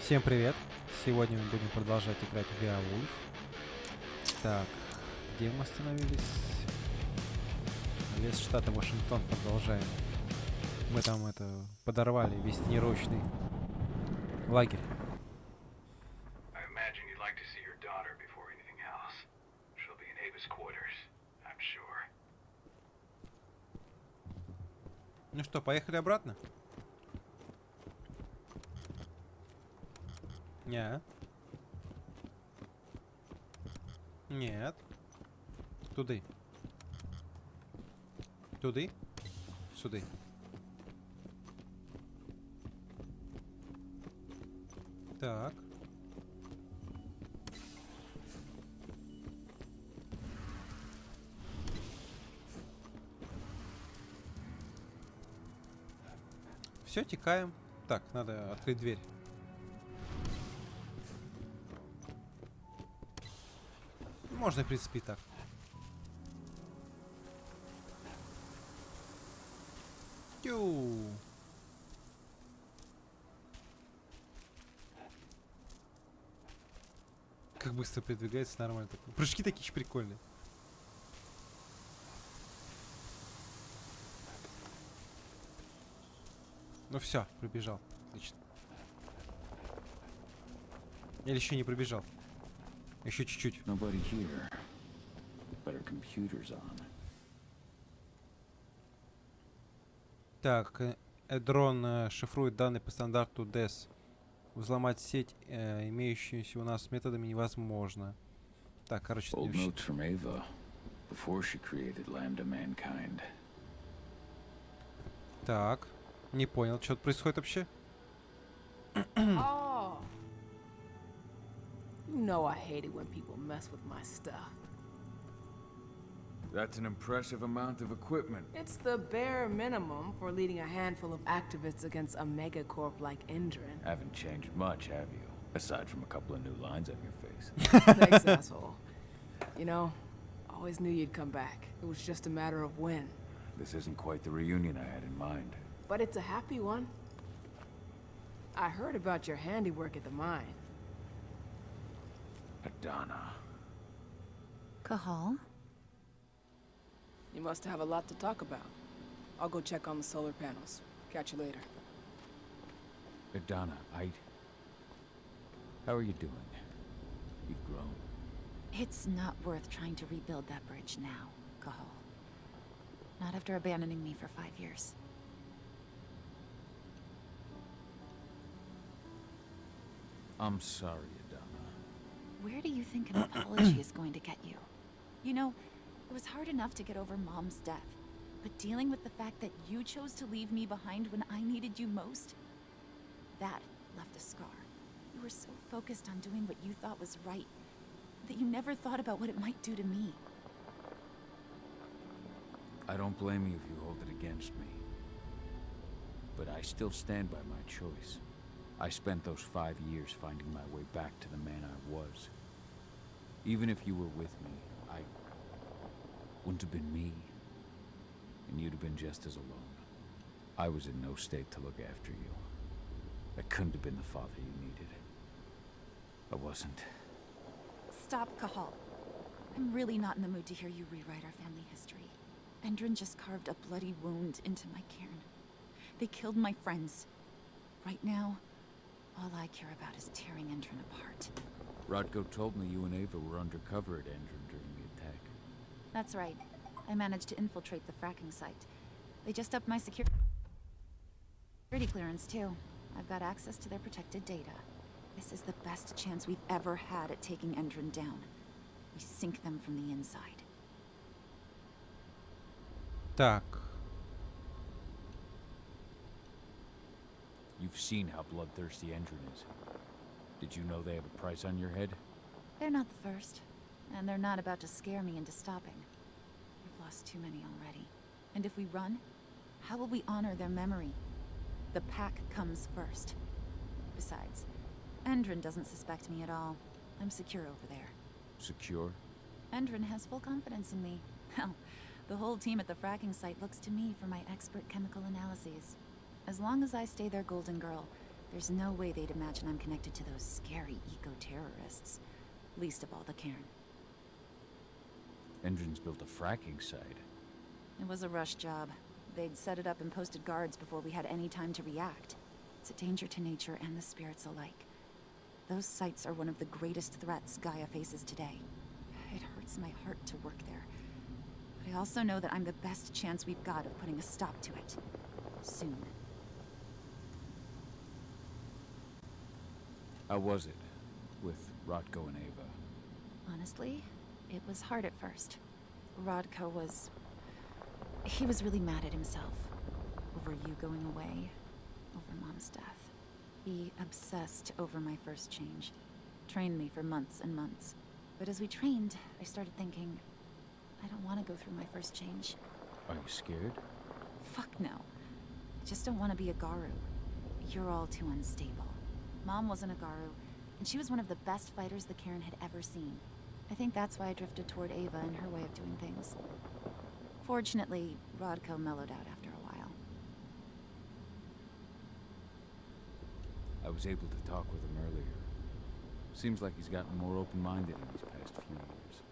Всем привет! Сегодня мы будем продолжать играть в Werewolf. Так, где мы остановились? Лес штата Вашингтон продолжаем. Мы там подорвали весь тренировочный лагерь. Ну что, поехали обратно? Нет. Нет. Туды. Туды? Сюда. Так. Все, текаем. Так, надо открыть дверь. Можно, в принципе, и так. Тю. Как быстро передвигается, нормально. Прыжки такие же прикольные. Ну все, пробежал. Отлично. Или еще не пробежал. Еще чуть-чуть. Так, дрон шифрует данные по стандарту DES. Взломать сеть, имеющуюся у нас методами, невозможно. Так, короче, так, не понял, что тут происходит вообще? You know I hate it when people mess with my stuff. That's an impressive amount of equipment. It's the bare minimum for leading a handful of activists against a megacorp like Endrin. Haven't changed much, have you? Aside from a couple of new lines on your face. Thanks, asshole. You know, always knew you'd come back. It was just a matter of when. This isn't quite the reunion I had in mind. But it's a happy one. I heard about your handiwork at the mine. Adana. Cahal? You must have a lot to talk about. I'll go check on the solar panels. Catch you later. Adana, how are you doing? You've grown. It's not worth trying to rebuild that bridge now, Cahal. Not after abandoning me for 5 years. I'm sorry, Adana. Where do you think an apology is going to get you? You know, it was hard enough to get over Mom's death, but dealing with the fact that you chose to leave me behind when I needed you most, that left a scar. You were so focused on doing what you thought was right, that you never thought about what it might do to me. I don't blame you if you hold it against me. But I still stand by my choice. I spent those 5 years finding my way back to the man I was. Even if you were with me, I wouldn't have been me. And you'd have been just as alone. I was in no state to look after you. I couldn't have been the father you needed. I wasn't. Stop, Cahal. I'm really not in the mood to hear you rewrite our family history. Endrin just carved a bloody wound into my cairn. They killed my friends. Right now, all I care about is tearing Endrin apart. Rodko told me you and Ava were undercover at Endrin during the attack. That's right. I managed to infiltrate the fracking site. They just upped my security clearance, too. I've got access to their protected data. This is the best chance we've ever had at taking Endrin down. We sink them from the inside. Так. You've seen how bloodthirsty Endrin is. Did you know they have a price on your head? They're not the first, and they're not about to scare me into stopping. We've lost too many already. And if we run, how will we honor their memory? The pack comes first. Besides, Endrin doesn't suspect me at all. I'm secure over there. Secure? Endrin has full confidence in me. Hell, the whole team at the fracking site looks to me for my expert chemical analyses. As long as I stay their golden girl, There's no way they'd imagine I'm connected to those scary eco-terrorists. Least of all the Cairn. Endrins built a fracking site. It was a rush job. They'd set it up and posted guards before we had any time to react. It's a danger to nature and the spirits alike. Those sites are one of the greatest threats Gaia faces today. It hurts my heart to work there. But I also know that I'm the best chance we've got of putting a stop to it. Soon. How was it with Rotko and Ava? Honestly, it was hard at first. Rodko was... He was really mad at himself. Over you going away. Over Mom's death. He obsessed over my first change. Trained me for months and months. But as we trained, I started thinking, I don't want to go through my first change. Are you scared? Fuck no. I just don't want to be a Garu. You're all too unstable. Mom wasn't a Garu, and she was one of the best fighters the Cairn had ever seen. I think that's why I drifted toward Ava and her way of doing things. Fortunately, Rodko mellowed out after a while. I was able to talk with him earlier. Seems like he's gotten more open-minded in these past few years.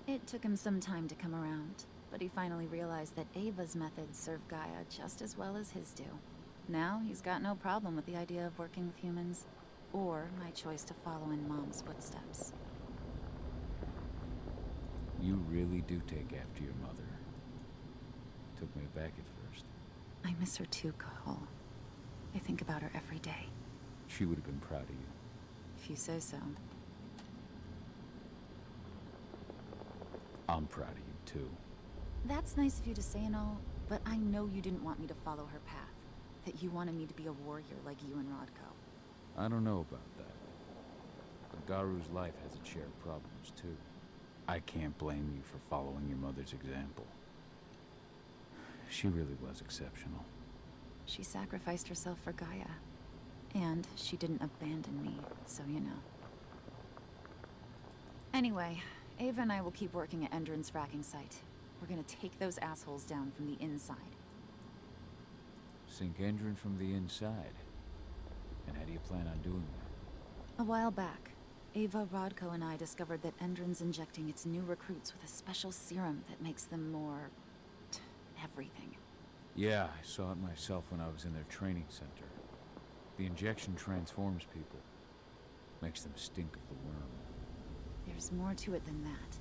It took him some time to come around, but he finally realized that Ava's methods serve Gaia just as well as his do. Now he's got no problem with the idea of working with humans, or my choice to follow in Mom's footsteps. You really do take after your mother. Took me aback at first. I miss her too, Cahal. I think about her every day. She would have been proud of you. If you say so. I'm proud of you, too. That's nice of you to say and all, but I know you didn't want me to follow her path. That you wanted me to be a warrior like you and Rodko. I don't know about that. But Garu's life has its share of problems, too. I can't blame you for following your mother's example. She really was exceptional. She sacrificed herself for Gaia. And she didn't abandon me, so you know. Anyway, Ava and I will keep working at Endrin's fracking site. We're gonna take those assholes down from the inside. Sink Endrin from the inside. And how do you plan on doing that? A while back, Ava, Rodko, and I discovered that Endrin's injecting its new recruits with a special serum that makes them more... everything. Yeah, I saw it myself when I was in their training center. The injection transforms people. Makes them stink of the worm. There's more to it than that.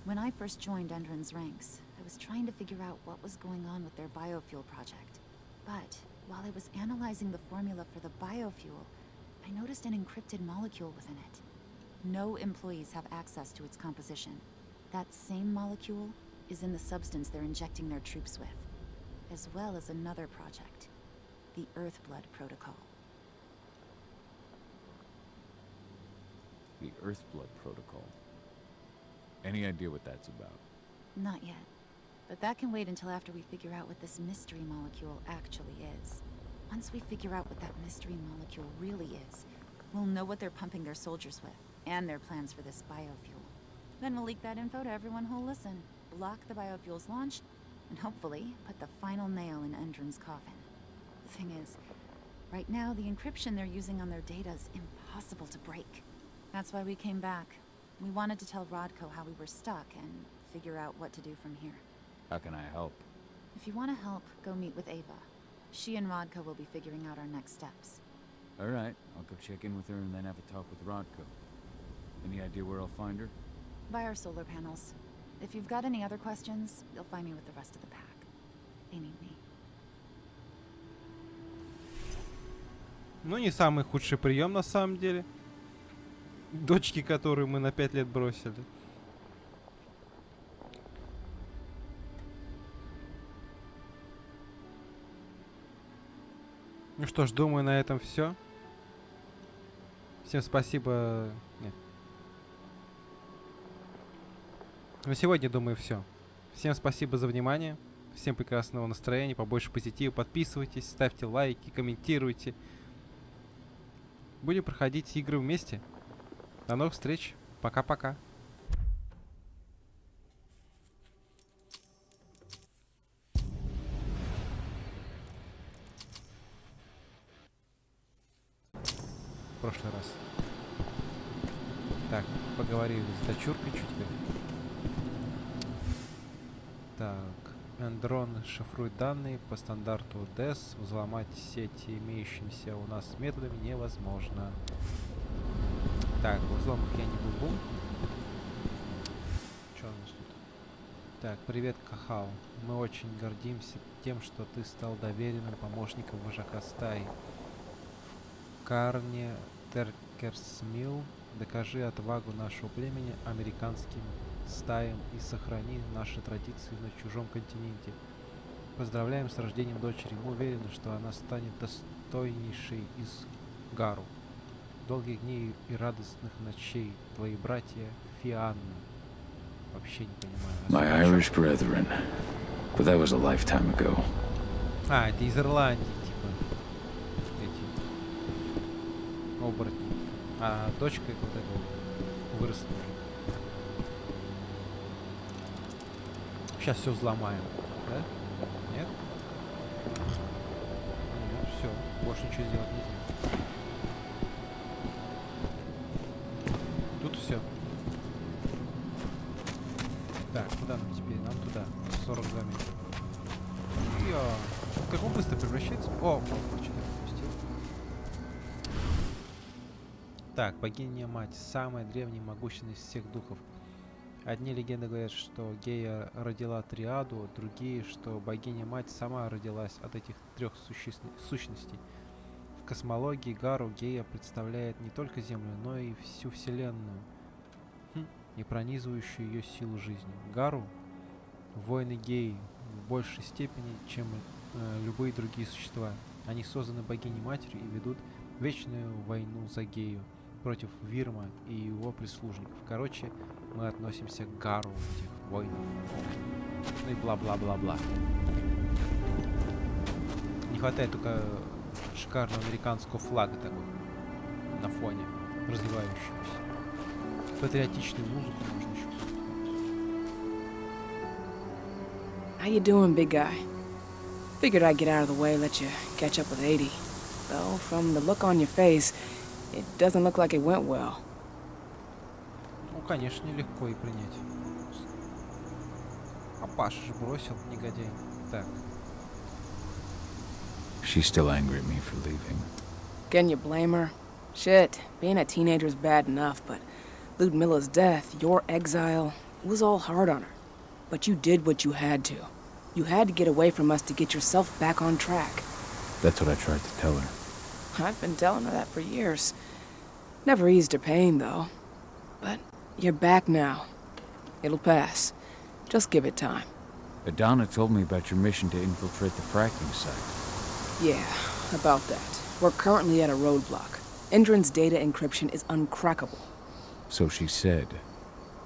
When I first joined Endrin's ranks, I was trying to figure out what was going on with their biofuel project. But while I was analyzing the formula for the biofuel, I noticed an encrypted molecule within it. No employees have access to its composition. That same molecule is in the substance they're injecting their troops with, as well as another project, the Earthblood Protocol. The Earthblood Protocol. Any idea what that's about? Not yet. But that can wait until after we figure out what this mystery molecule actually is. Once we figure out what that mystery molecule really is, we'll know what they're pumping their soldiers with, and their plans for this biofuel. Then we'll leak that info to everyone who'll listen, block the biofuel's launch, and hopefully put the final nail in Endrin's coffin. The thing is, right now the encryption they're using on their data is impossible to break. That's why we came back. We wanted to tell Rodko how we were stuck and figure out what to do from here. How can I help? If you want to help, go meet with Ava. She and Rodko will be figuring out our next steps. Alright, I'll go check in with her and then have a talk with Rodko. Any idea where I'll find her? By our solar panels. If you've got any other questions, you'll find me with the rest of the pack. They need me. Ну, не самый худший прием на самом деле. Дочки, которую мы на 5 лет бросили. Ну что ж, думаю, на этом все. Всем спасибо. Нет. На сегодня, думаю, все. Всем спасибо за внимание. Всем прекрасного настроения, побольше позитива. Подписывайтесь, ставьте лайки, комментируйте. Будем проходить игры вместе. До новых встреч. Пока-пока. прошлый раз. Так, поговорили с дочуркой чуть ли. Так, Эндрон шифрует данные по стандарту DES. Взломать сети имеющимися у нас методами невозможно. Так, в взломах я не буду. Что у нас тут? Так, привет, Кахау. Мы очень гордимся тем, что ты стал доверенным помощником вожака стаи. В Карне Теркерсмил докажи отвагу нашего племени американским стаям и сохрани наши традиции на чужом континенте. Поздравляем с рождением дочери. Мы уверены, что она станет достойнейшей из Гару. Долгих дней и радостных ночей. Твои братья Фианна. Вообще не понимаю. My Irish brethren. But that was a lifetime ago. А, это из Ирландии, типа. Эти оборотни. А дочка это вот этого выросла уже. Сейчас все взломаем. Да? Нет? Нет, все. Больше ничего сделать нельзя. Тут все. Так, куда нам теперь? Нам туда. 42 метра. Как он быстро превращается? О, что-то пропустил. Так, богиня-мать. Самая древняя и могущественная из всех духов. Одни легенды говорят, что Гея родила триаду, другие, что богиня-мать сама родилась от этих трех сущностей. В космологии Гару Гея представляет не только Землю, но и всю Вселенную и пронизывающую ее силу жизни. Гару — воины Геи в большей степени, чем любые другие существа. Они созданы богиней-матерью и ведут вечную войну за Гею против Вирма и его прислужников. Короче, мы относимся к Гару этих воинов. Ну и бла-бла-бла-бла. Не хватает только шикарного американского флага такой на фоне развивающегося. Патриотичную музыку можно еще. How you doing, big guy? Figured I'd get out of the way, let you catch up with 80. Though, from the look on your face, it doesn't look like it went well. Ну, конечно, нелегко и принять. А Паша же бросил, негодяй. Так. She's still angry at me for leaving. Can you blame her? Shit, being a teenager's bad enough, but Ludmilla's death, your exile, it was all hard on her. But you did what you had to. You had to get away from us to get yourself back on track. That's what I tried to tell her. I've been telling her that for years. Never eased her pain, though. But you're back now. It'll pass. Just give it time. Adana told me about your mission to infiltrate the fracking site. Yeah, about that. We're currently at a roadblock. Endron's data encryption is uncrackable. So she said.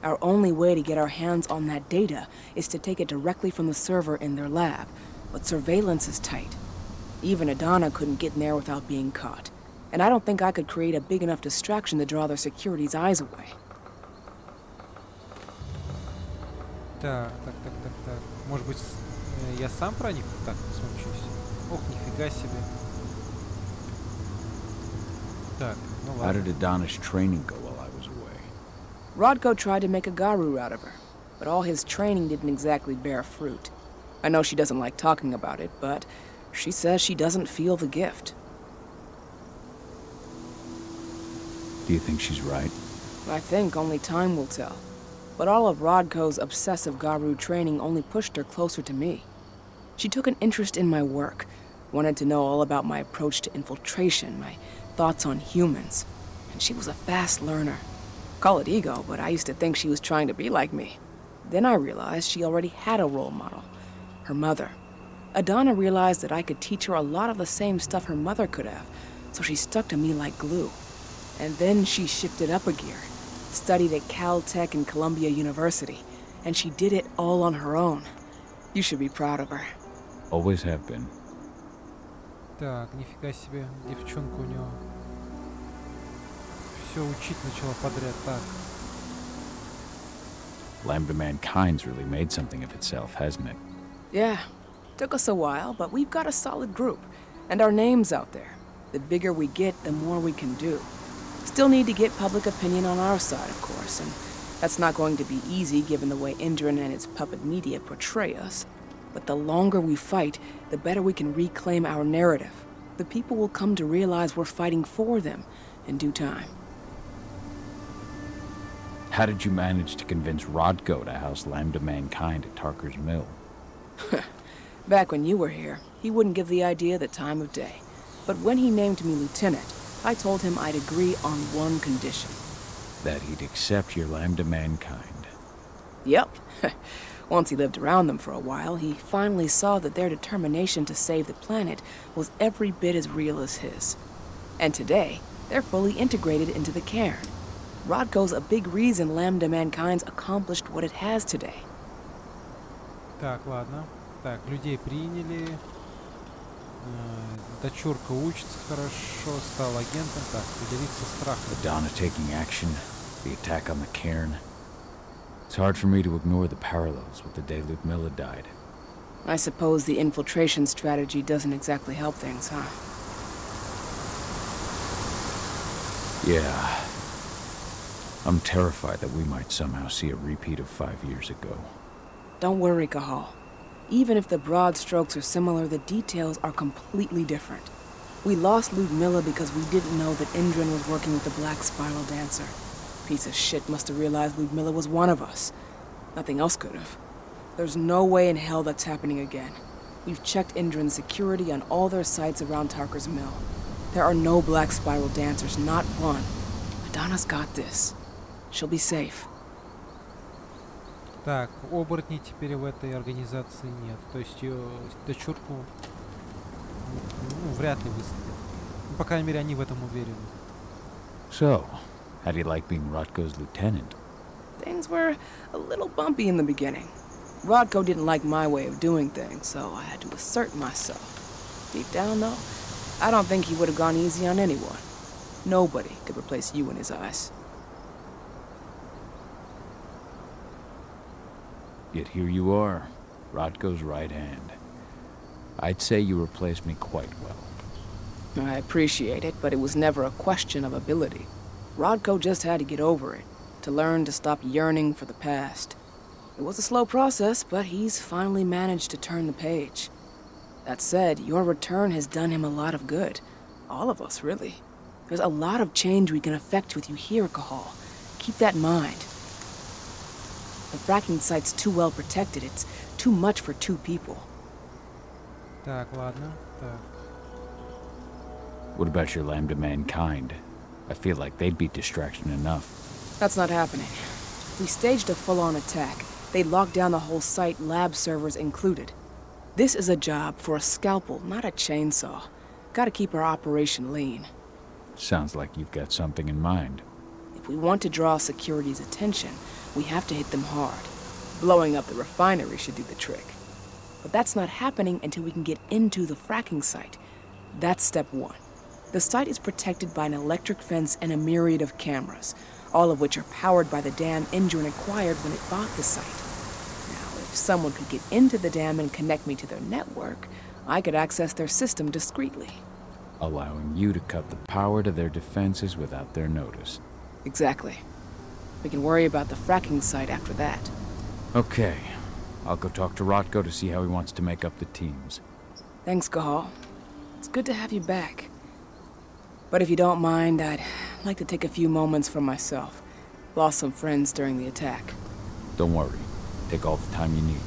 Our only way to get our hands on that data is to take it directly from the server in their lab. But surveillance is tight. Even Adana couldn't get in there without being caught. And I don't think I could create a big enough distraction to draw their security's eyes away. Так. Может быть, я сам проник? Так, смотрюсь. Ох, нифига себе. Так, ну How ладно. did Adana's training go while I was away? Rodko tried to make a Garu out of her, but all his training didn't exactly bear fruit. I know she doesn't like talking about it, but she says she doesn't feel the gift. Do you think she's right? I think only time will tell. But all of Rodko's obsessive Garu training only pushed her closer to me. She took an interest in my work, wanted to know all about my approach to infiltration, my thoughts on humans. And she was a fast learner. Call it ego, but I used to think she was trying to be like me. Then I realized she already had a role model, her mother. Adana realized that I could teach her a lot of the same stuff her mother could have, so she stuck to me like glue. And then she shifted up a gear, studied at Caltech and Columbia University, and she did it all on her own. You should be proud of her. Always have been. Так, нифига себе, девчонка у него. Все учить начала подряд. Так. Lambda Mankind's really made something of itself, hasn't it? Yeah, took us a while, but we've got a solid group, and our name's out there. The bigger we get, the more we can do. Still need to get public opinion on our side, of course, and that's not going to be easy given the way Indran and its puppet media portray us. But the longer we fight, the better we can reclaim our narrative. The people will come to realize we're fighting for them in due time. How did you manage to convince Rodko to house Lambda Mankind at Tarker's Mill? Back when you were here, he wouldn't give the idea the time of day. But when he named me lieutenant, I told him I'd agree on one condition. That he'd accept your Lambda Mankind. Yep. Once he lived around them for a while, he finally saw that their determination to save the planet was every bit as real as his. And today, they're fully integrated into the cairn. Rodko's a big reason Lambda Mankind's accomplished what it has today. Так, ладно. Так, людей приняли. Дочурка учится хорошо, стал агентом. Так, поделиться страхом. Madonna taking action, the attack on the cairn. It's hard for me to ignore the parallels with the day Ludmilla died. I suppose the infiltration strategy doesn't exactly help things, huh? Yeah. I'm terrified that we might somehow see a repeat of 5 years ago. Don't worry, Cahal. Even if the broad strokes are similar, the details are completely different. We lost Ludmilla because we didn't know that Indran was working with the Black Spiral Dancer. Piece of shit must have realized Ludmilla was one of us. Nothing else could have. There's no way in hell that's happening again. We've checked Indran's security on all their sites around Tarker's Mill. There are no Black Spiral Dancers, not one. Madonna's got this. She'll be safe. Так, оборотней теперь в этой организации нет. То есть ее дочурку вряд ли выставят. Ну, по крайней мере, они в этом уверены. So, how do you like being Rodko's lieutenant? Things were a little bumpy in the beginning. Rodko didn't like my way of doing things, so I had to assert myself. Deep down, though, I don't think he would have gone easy on anyone. Nobody could replace you in his eyes. Yet here you are, Rodko's right hand. I'd say you replaced me quite well. I appreciate it, but it was never a question of ability. Rodko just had to get over it, to learn to stop yearning for the past. It was a slow process, but he's finally managed to turn the page. That said, your return has done him a lot of good. All of us, really. There's a lot of change we can effect with you here, Cahal. Keep that in mind. The fracking site's too well protected. It's too much for 2 people. Так, ладно. Так. What about your Lambda Mankind? I feel like they'd be distraction enough. That's not happening. If we staged a full-on attack, they'd lock down the whole site, lab servers included. This is a job for a scalpel, not a chainsaw. Gotta keep our operation lean. Sounds like you've got something in mind. If we want to draw security's attention, we have to hit them hard. Blowing up the refinery should do the trick. But that's not happening until we can get into the fracking site. That's step 1. The site is protected by an electric fence and a myriad of cameras, all of which are powered by the dam Indran acquired when it bought the site. Now, if someone could get into the dam and connect me to their network, I could access their system discreetly. Allowing you to cut the power to their defenses without their notice. Exactly. We can worry about the fracking site after that. Okay. I'll go talk to Rodko to see how he wants to make up the teams. Thanks, Cahal. It's good to have you back. But if you don't mind, I'd like to take a few moments for myself. Lost some friends during the attack. Don't worry. Take all the time you need.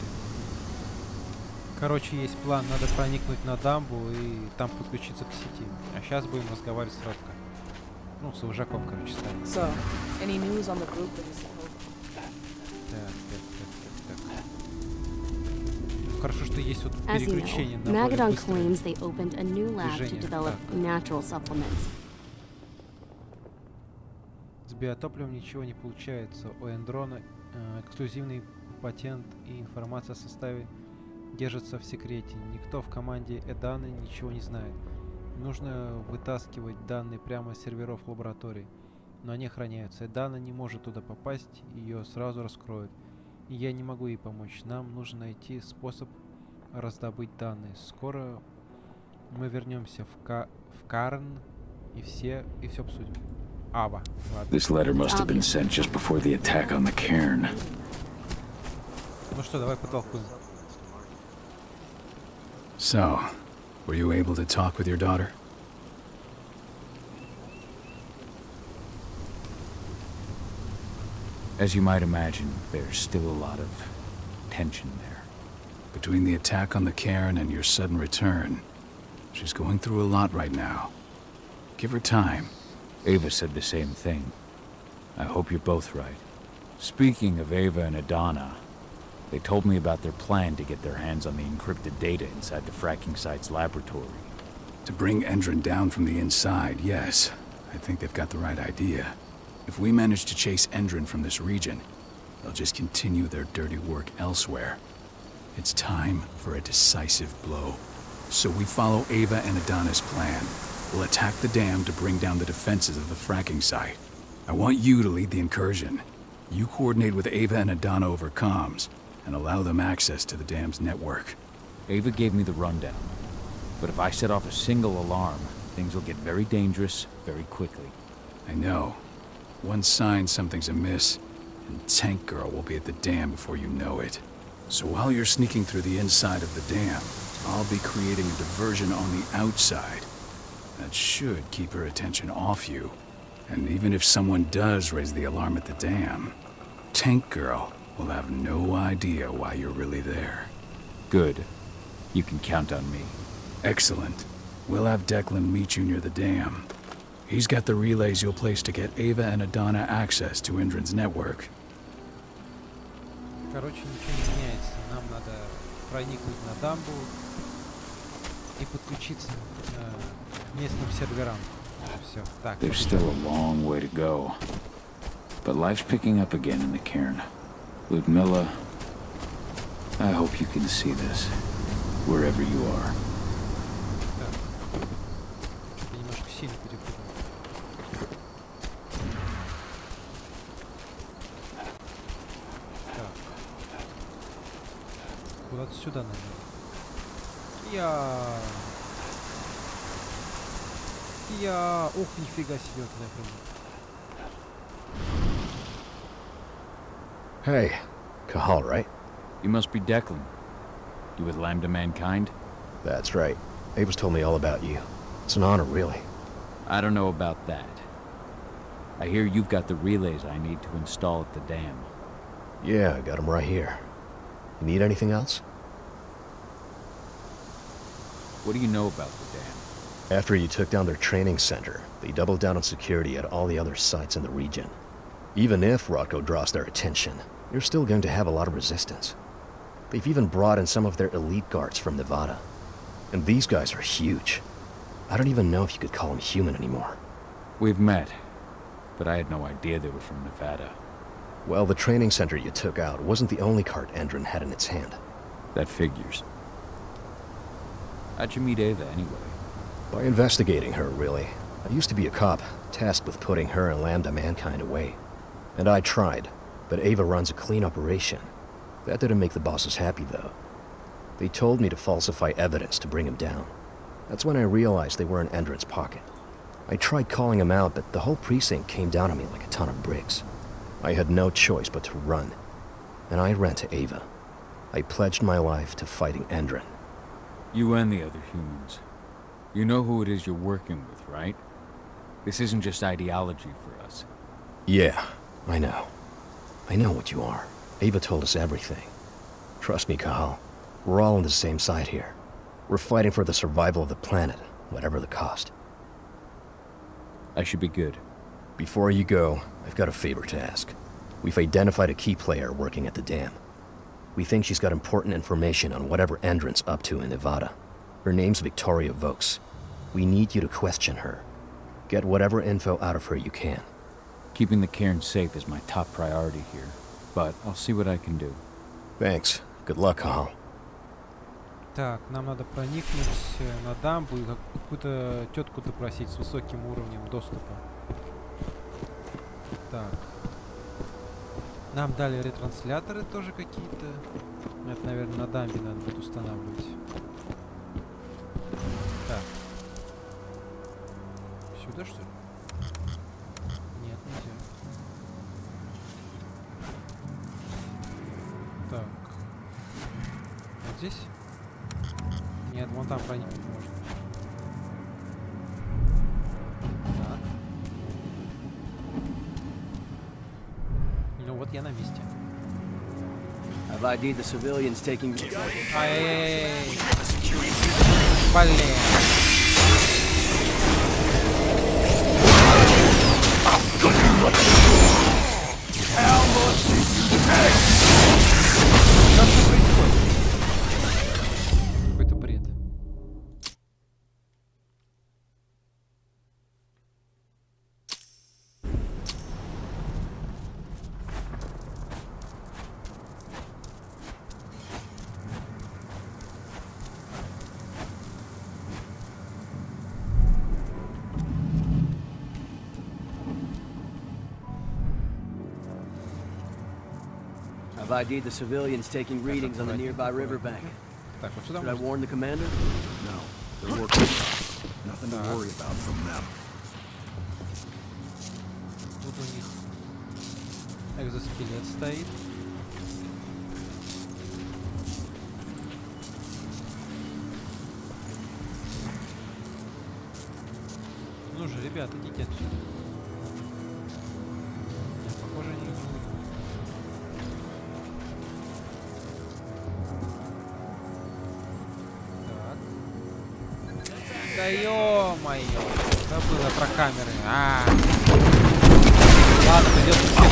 Короче, есть план. Надо проникнуть на дамбу и там подключиться к сети. А сейчас будем разговаривать с Родко. Ну, с вожаком, короче, станет. So, any news on the group that is supposed Так. Ну, хорошо, что есть вот As you переключение know, на более Magadon быстрое claims they opened a new lab to движение. develop Так. natural supplements. С биотопливом ничего не получается. У Эндрона эксклюзивный патент и информация о составе держится в секрете. Никто в команде Эданы ничего не знает. Нужно вытаскивать данные прямо с серверов лаборатории. Но они охраняются. Эдана не может туда попасть, ее сразу раскроют. И я не могу ей помочь. Нам нужно найти способ раздобыть данные. Скоро мы вернемся в Карн и все обсудим. Ава. Ладно. This letter must have been sent just before the attack on the cairn. Ну что, давай потолкуем. So, were you able to talk with your daughter? As you might imagine, there's still a lot of tension there. Between the attack on the cairn and your sudden return, she's going through a lot right now. Give her time. Ava said the same thing. I hope you're both right. Speaking of Ava and Adana, they told me about their plan to get their hands on the encrypted data inside the fracking site's laboratory. To bring Endron down from the inside, yes. I think they've got the right idea. If we manage to chase Endron from this region, they'll just continue their dirty work elsewhere. It's time for a decisive blow. So we follow Ava and Adana's plan. We'll attack the dam to bring down the defenses of the fracking site. I want you to lead the incursion. You coordinate with Ava and Adana over comms, and allow them access to the dam's network. Ava gave me the rundown. But if I set off a single alarm, things will get very dangerous very quickly. I know. One sign something's amiss, and Tank Girl will be at the dam before you know it. So while you're sneaking through the inside of the dam, I'll be creating a diversion on the outside. That should keep her attention off you. And even if someone does raise the alarm at the dam, Tank Girl will have no idea why you're really there. Good. You can count on me. Excellent. We'll have Declan meet you near the dam. He's got the relays you'll place to get Ava and Adana access to Indran's network. Короче, ничего не меняется. Нам надо проникнуть на дамбу и подключиться к местным серверам. Все. Так. There's still a long way to go. But life's picking up again in the cairn. Ludmilla, I hope you can see this, wherever you are. Так. Что-то немножко сильно перепутал. Так. Куда-то сюда надо. Ух, нифига себе, вот туда прыгну. Hey, Kahal, right? You must be Declan. You with Lambda Mankind? That's right. Ava's told me all about you. It's an honor, really. I don't know about that. I hear you've got the relays I need to install at the dam. Yeah, I got 'em right here. You need anything else? What do you know about the dam? After you took down their training center, they doubled down on security at all the other sites in the region. Even if Rocco draws their attention, you're still going to have a lot of resistance. They've even brought in some of their elite guards from Nevada. And these guys are huge. I don't even know if you could call them human anymore. We've met, but I had no idea they were from Nevada. Well, the training center you took out wasn't the only card Endron had in its hand. That figures. How'd you meet Ava anyway? By investigating her, really. I used to be a cop, tasked with putting her and Lambda Mankind away. And I tried, but Ava runs a clean operation. That didn't make the bosses happy, though. They told me to falsify evidence to bring him down. That's when I realized they were in Endron's pocket. I tried calling him out, but the whole precinct came down on me like a ton of bricks. I had no choice but to run. And I ran to Ava. I pledged my life to fighting Endron. You and the other humans. You know who it is you're working with, right? This isn't just ideology for us. Yeah, I know. I know what you are. Ava told us everything. Trust me, Kahal. We're all on the same side here. We're fighting for the survival of the planet, whatever the cost. I should be good. Before you go, I've got a favor to ask. We've identified a key player working at the dam. We think she's got important information on whatever Endron's up to in Nevada. Her name's Victoria Vokes. We need you to question her. Get whatever info out of her you can. Keeping the cairn safe is my top priority here, but I'll see what I can do. Thanks. Good luck, Kahal. Так, нам надо проникнуть на дамбу и какую-то тетку допросить с высоким уровнем доступа. Так. Нам дали ретрансляторы тоже какие-то. Это, наверное, на дамбе надо будет устанавливать. Так. Сюда, что ли? Вон там проникнуть можно. Так. Ну вот я на месте. I've ID'd the civilians taking. Ай-яй-яй. Блин. Что происходит? Какой-то бред. I've ID'd the civilians taking readings on the nearby riverbank. Так, вот сюда Should I можно. warn the commander? No, they're working for us. Nothing to worry about from them. Тут у них экзоскелет стоит. Ну же, ребята, идите отсюда. Нет, похоже, они не уйдут. Так. Да ё-моё! Забыла про камеры. Ладно, придется вот так.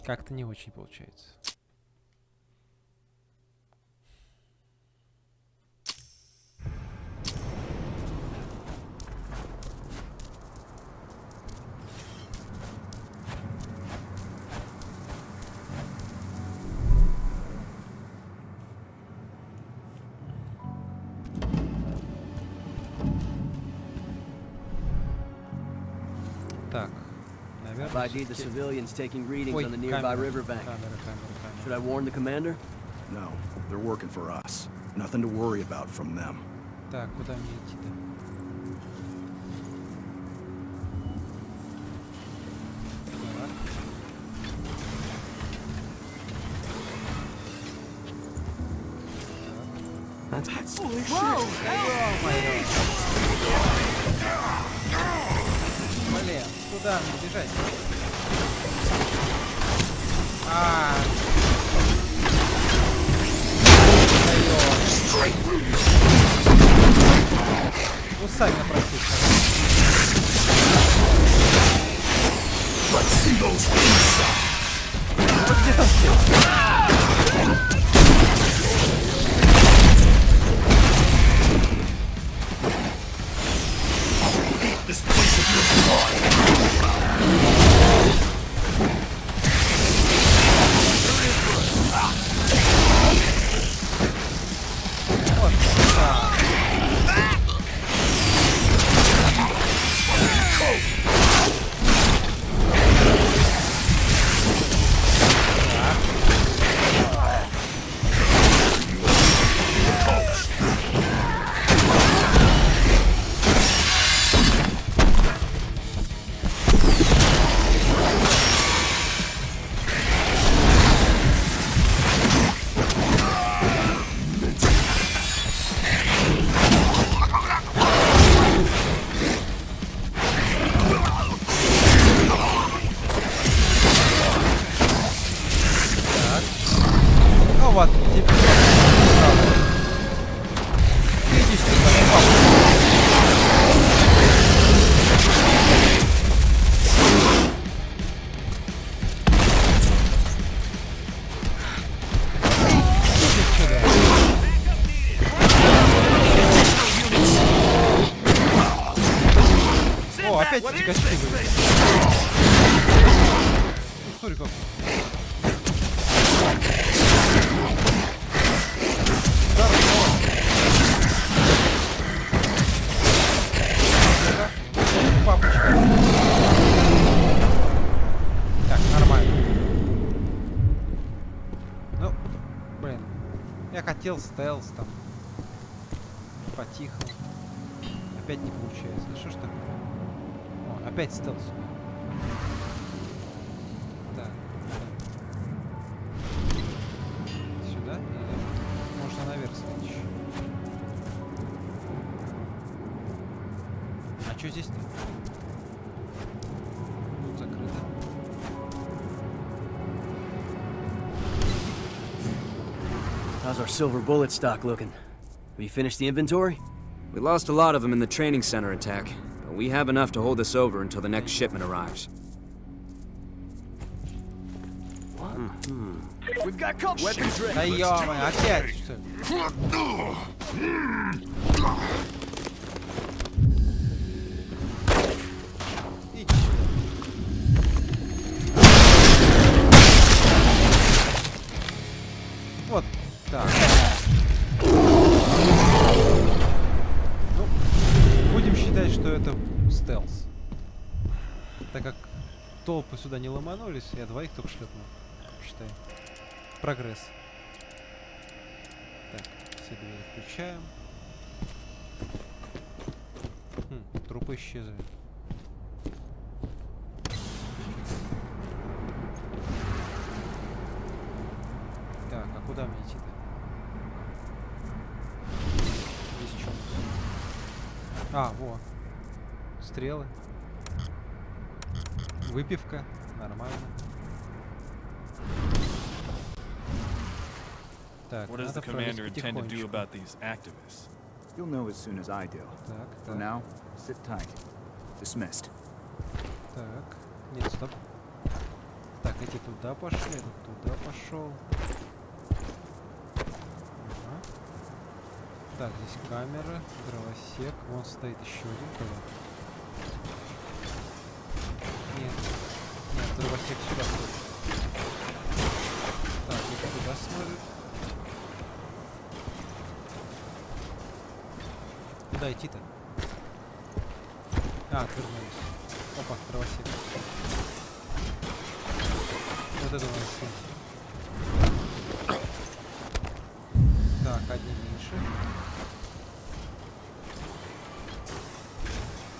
Как-то не очень получается. Так, I've наверное, ID'd the всё-таки- civilians taking readings Ой, on the nearby камера, riverbank. камера. Should I warn the commander? No, they're working for us. Nothing to worry about from them. Так, куда мне идти-то? Так. Блин, куда мне бежать? Ну, сами напросись. Вот где там все? Вот, теперь. Иди сюда, О, опять эти костюмы. Ну, смотри как. хотел стелс там. По-тихому. Опять не получается. Да что ж такое? О, опять стелс. Так. Сюда? Можно наверх сходить. А что здесь-то? Тут закрыто. How's our silver bullet stock looking? Have you finished the inventory? We lost a lot of them in the training center attack, but we have enough to hold us over until the next shipment arrives. We've got weapons ready. Да ё-моё, опять что ли? Иди сюда. Вот так. Ну, будем считать, что это стелс. Так как толпы сюда не ломанулись, я двоих только шлепнул. Считай. Прогресс. Так, все двери включаем. Трупы исчезли. Так, а куда мне идти-то? Здесь что у нас? А, во. Стрелы. Выпивка. Нормально. Так, What does the надо пролезть commander intend to do потихонечку. about these activists? You'll know as soon as I do. Так, For так, now, sit tight. Dismissed. так. Нет, стоп. Так, эти туда пошли, этот туда пошел. Ага. Так, здесь камера, дровосек. Вон стоит еще один туда. Нет, нет, дровосек сюда ходит. Так, это туда смотрит. Куда идти-то? А, отвернулись. Опа, дровосек. Вот это у нас сын. Так, одни меньше.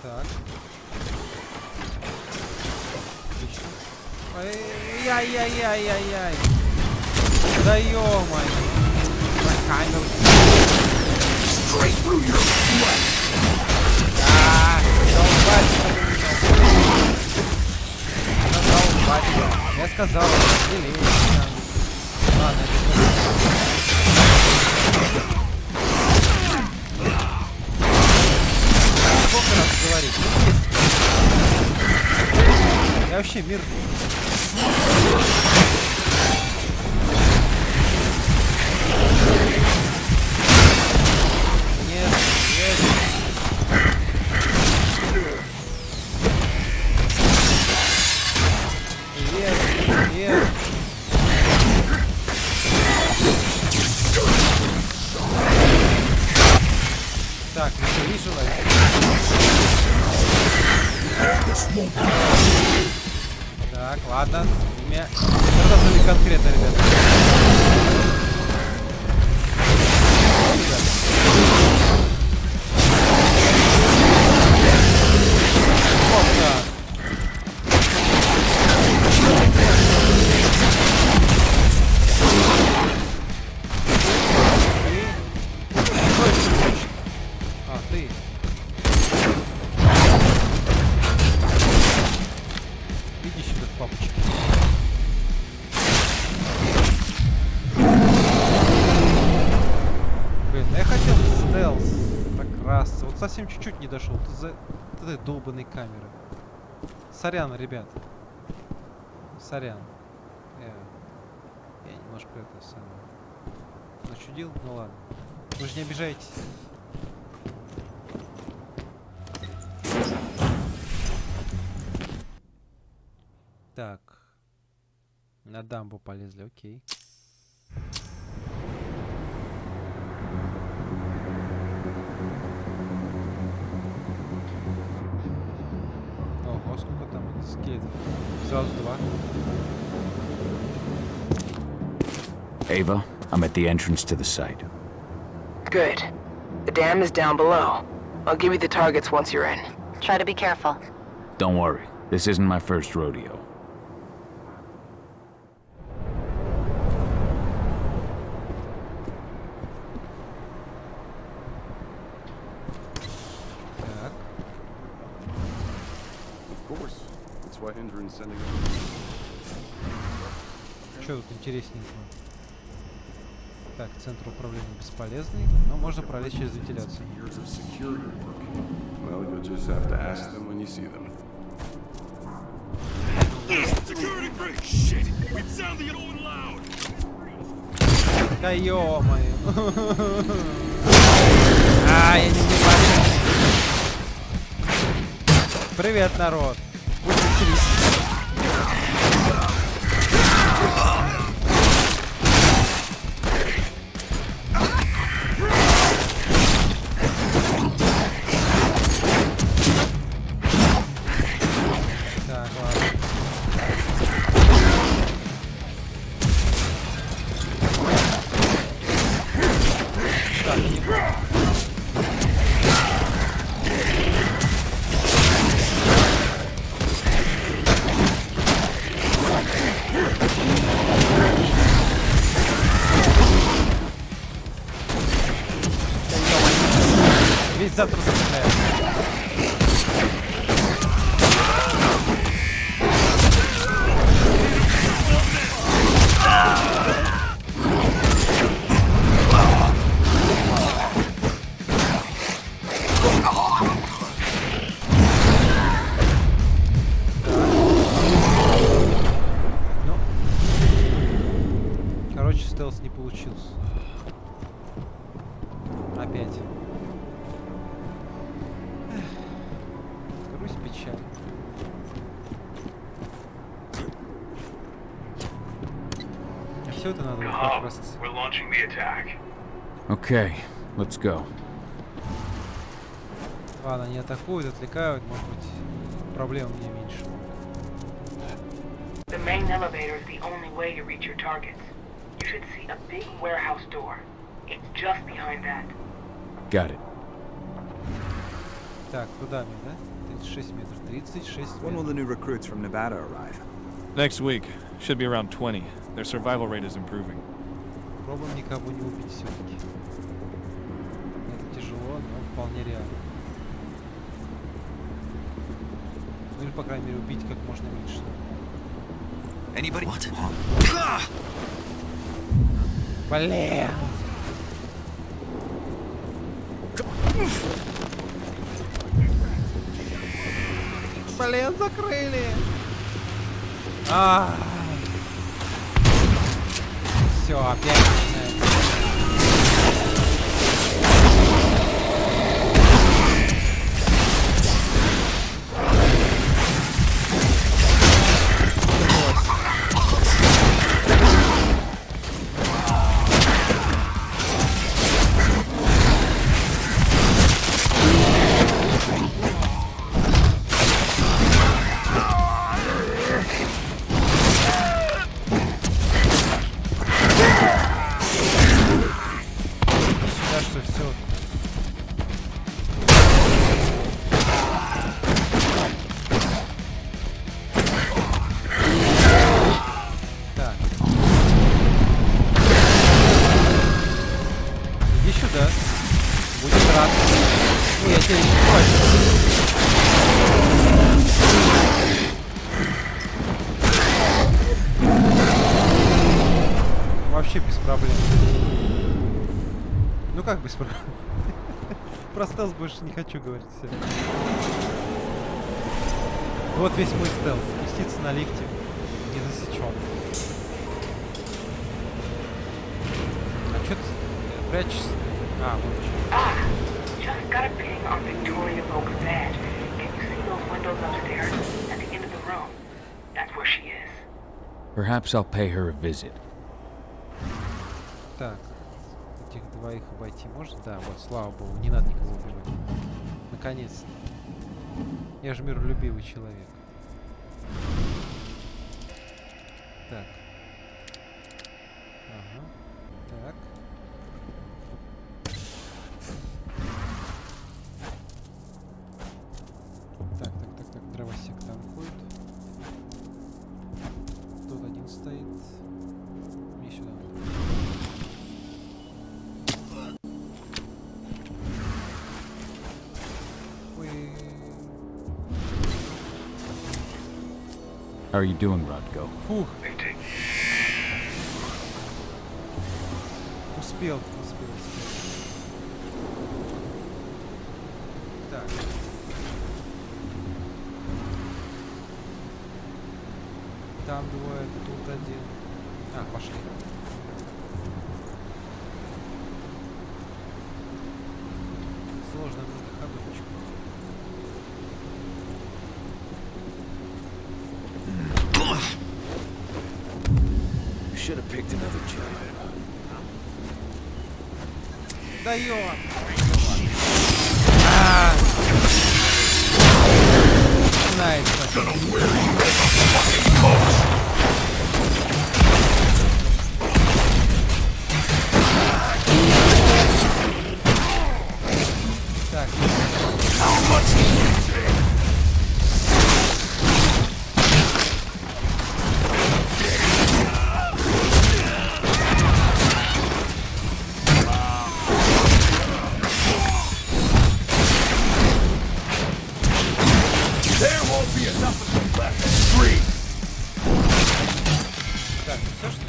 Так. Отлично. Ай-яй-яй-яй-яй-яй. Да ё-моё. На камеру. Да, долбать. Задолбать. Я сказал, разделись. Ладно, сколько раз говорить? Я вообще мир. Нет, нет. Нет, нет. Так, вижу, так, ладно. Имя. Рассказывали конкретно, ребята. Вот так. А, ты. Иди сюда, папочка. Блин, я хотел стелс прокрасться. Вот совсем чуть-чуть не дошел. Ты за этой долбанной камеры. Сорян, ребят. Сорян. Я немножко это самое начудил. Ну ладно. Вы же не обижаетесь. Так. На дамбу полезли, окей. Ого, сколько там скелетов? Сразу два. Ava, I'm at the entrance to the site. Good. The dam is down below. I'll give you the targets once you're in. Try to be careful. Don't worry. This isn't my first rodeo. Так. Of course. That's why Hendron's sending Что тут интересненького? Так, центр управления бесполезный, но можно пролезть через вентиляцию. years of security work. Well, you'll just have to ask them when you see them. Security breach! Shit! We'd sound the alarm loud! Да ё-моё! А, я не внимательный. Привет, народ! Будь веселись. Так, ладно. Так, весь завтра заставляю. Ну, короче, стелс не получился. Опять. Грусть, печаль. А все это надо вот так просто. We're launching the attack. Okay, let's go. Ладно, они атакуют, отвлекают, может быть, проблем мне меньше. The main elevator is the only way to reach your targets. You should see a big warehouse door. It's just behind that. Got it. Так, куда мне, да? 36 метров. 36 When will метров. the new recruits from Nevada arrive? Next week. Should be around 20. Their survival rate is improving. Пробуем никого не убить все-таки. Это тяжело, но вполне реально. Ну или, по крайней мере, убить как можно меньше. Anybody? What? Блин! Блин, закрыли! Все, опять начинается. Вообще без проблем. Ну как без проблем? Про стелс больше не хочу говорить. Вот весь мой стелс. Спуститься на лифте не засечен. А что ты прячешься? А, вот что. Just got a ping on Victoria Oak's badge. Can you see those windows upstairs at the end of the room? That's where she is. Perhaps I'll pay her a visit. Так, этих двоих обойти можно? Да, вот, слава богу, не надо никого убивать. Наконец-то. Я же миролюбивый человек. Так. Ага. Так. How are you doing, Rodko? Фух. Успел. Так. Там двое, тут один. А, пошли. Сложно многоходовочку. Should have picked another job. Даём! Так. Так, всё, что ли?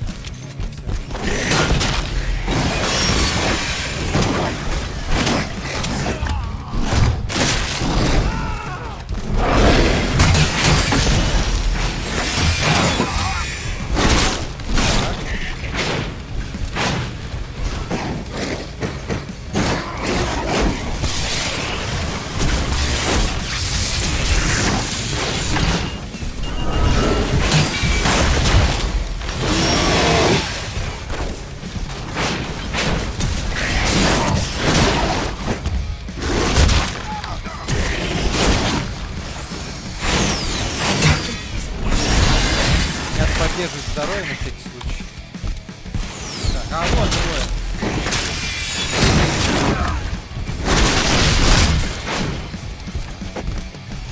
Поддерживать здоровье на всякий случай. Так, а вот двое.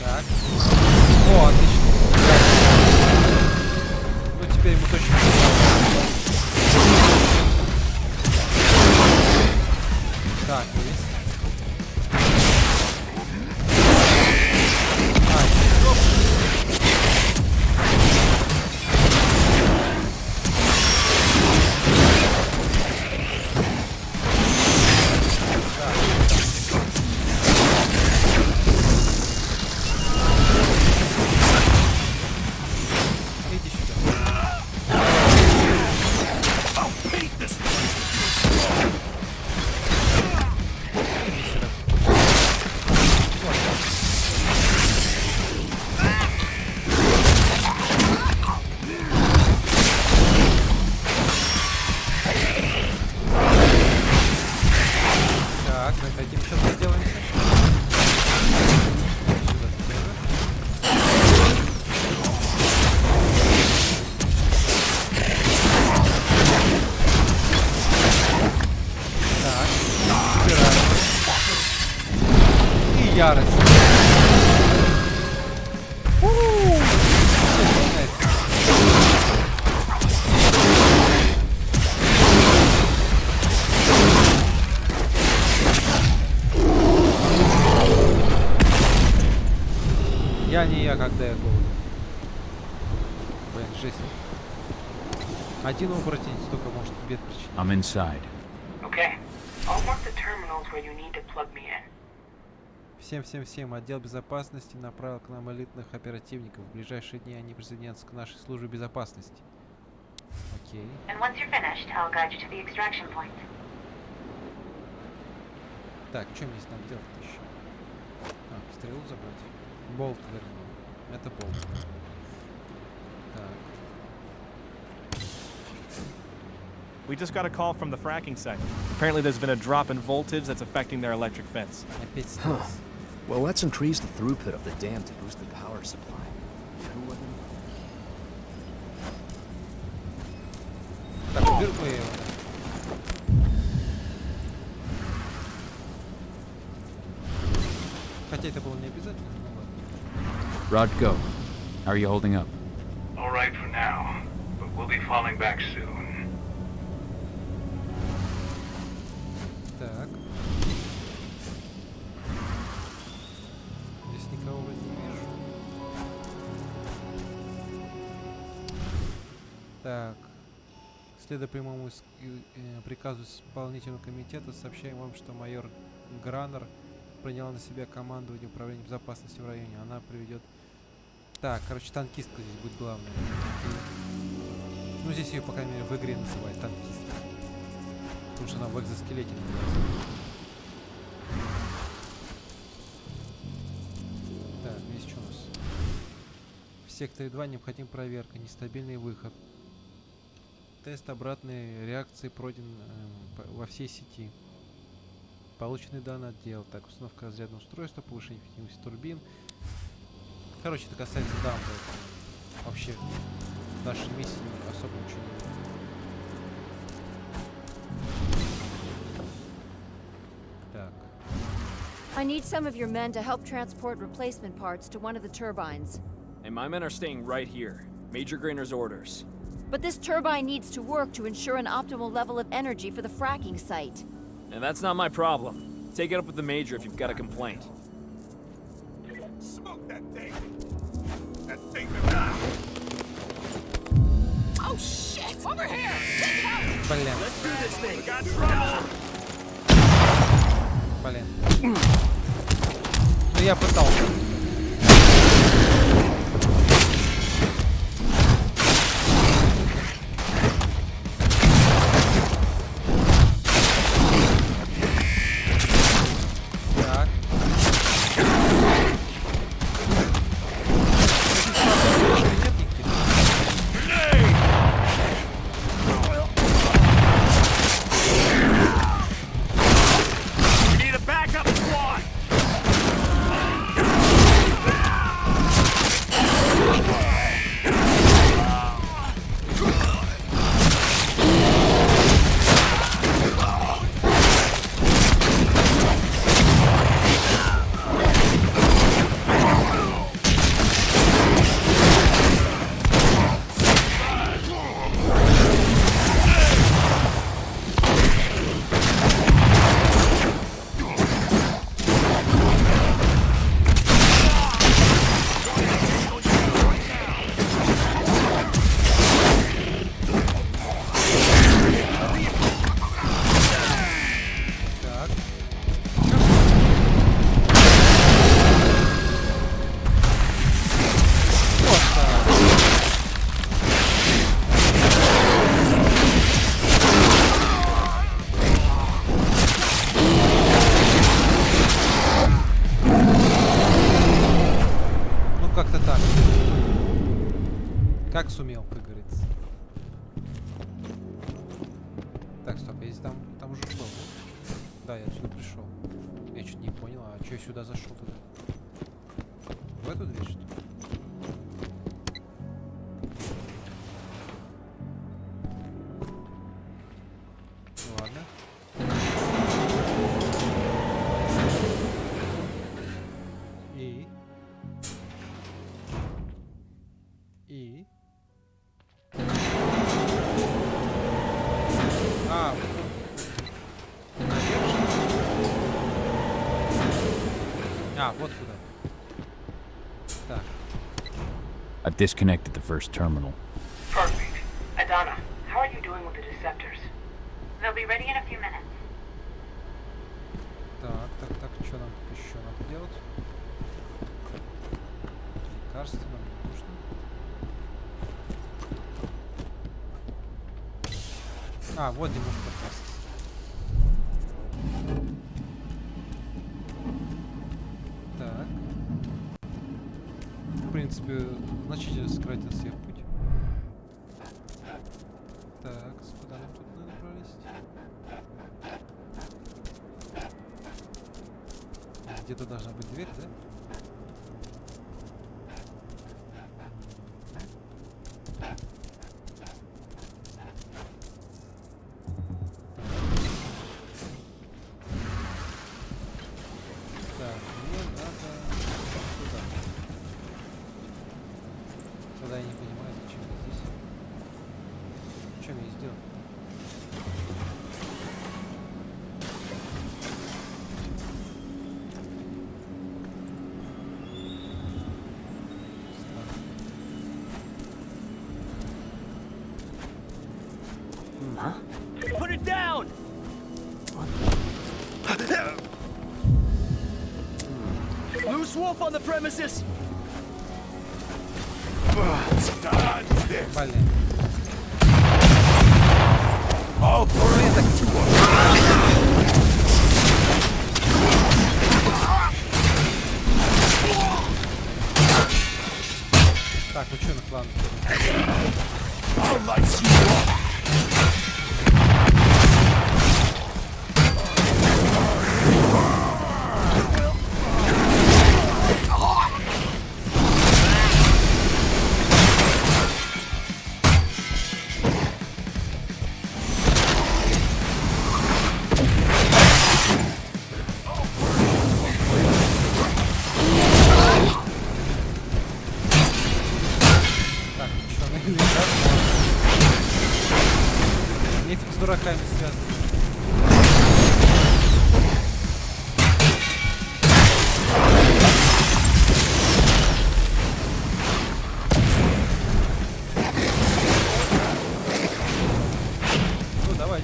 Так. О, отлично. Ну теперь ему точно не понравилось. Так, есть. Ярость. Я не я, когда я голоден. Блин, жесть. Один оборотень столько может бед причинить. I'm inside. Okay. I'll mark the terminals where you need to plug me in. Всем. Отдел безопасности направил к нам элитных оперативников. В ближайшие дни они присоединятся к нашей службе безопасности. Окей. Так, что мне здесь надо делать еще? А, стрелу забрать. Болт, вернее. Это болт. Так. We just got a call from the fracking site. Apparently there's been a drop in voltage that's affecting their electric fence. Опять Huh. стресс. Well, let's increase the throughput of the dam to boost the power supply. Who wouldn't? Так, уберу его. Хотя это было не обязательно, ну ладно. Rodko, how are you holding up? All right for now, but we'll be falling back soon. Так. Здесь никого не вижу. Так. Следуя прямому приказу исполнительного комитета, сообщаем вам, что майор Граннер приняла на себя командование управления безопасности в районе. Она приведет... Так, короче, танкистка здесь будет главная. Ну, здесь ее, по крайней мере, в игре называют танкистка. Потому что она в экзоскелете называется. Так, здесь что у нас? В секторе 2 необходима проверка, нестабильный выход. Тест обратной реакции пройден во всей сети. Полученные данные отдел. Так, установка разрядного устройства, повышение эффективности турбин. Короче, это касается дамбы. Вообще, в нашей миссии особо ничего не... Так. I need some of your men to help transport replacement parts to one of the turbines. And my men are staying right here. Major Grainer's orders. But this turbine needs to work to ensure an optimal level of energy for the fracking site. And that's not my problem. Take it up with the Major if you've got a complaint. Smoke that thing! That thing Oh shit! Over here! Take help! Блин. Let's do this thing! We got trouble! Блин. Ну я пытался. Как сумел, как говорится. Так, стоп, я здесь там уже был. Да, я отсюда пришел. Я чуть не понял, а что я сюда зашел туда? В эту дверь, что ли? Ладно. И? А, вот куда. Так. I've disconnected the first terminal. Perfect. Adana, how are you doing with the deceptors? They'll be ready in a few minutes. Так, что нам тут еще надо делать? Лекарства нам не нужно. А, вот немножко лекарств. Так. В принципе, значительно сократился их путь. Так, куда нам тут надо пролезть? Где-то должна быть дверь, да? Так, мне надо сюда. Тогда я не понимаю, зачем я здесь. Что мне сделать? Loose wolf on the premises. Блин. Так, ну что на план? Нефиг с дураками связано. Ну давай.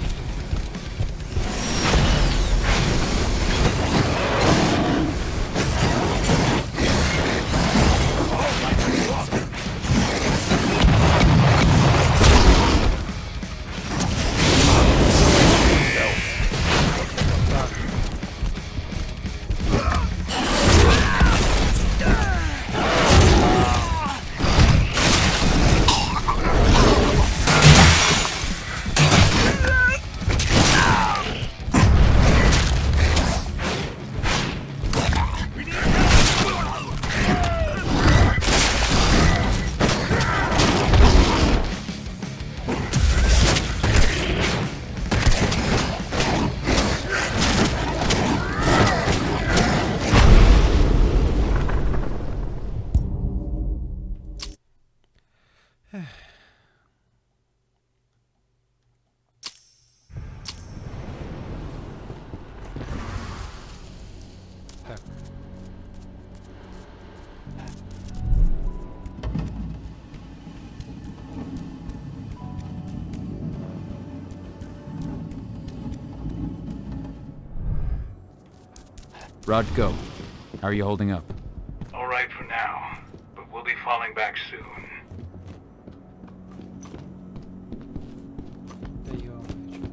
Так. Rod, go. How are you holding up? All right for now, but we'll be falling back soon. Да ё-моё, чё?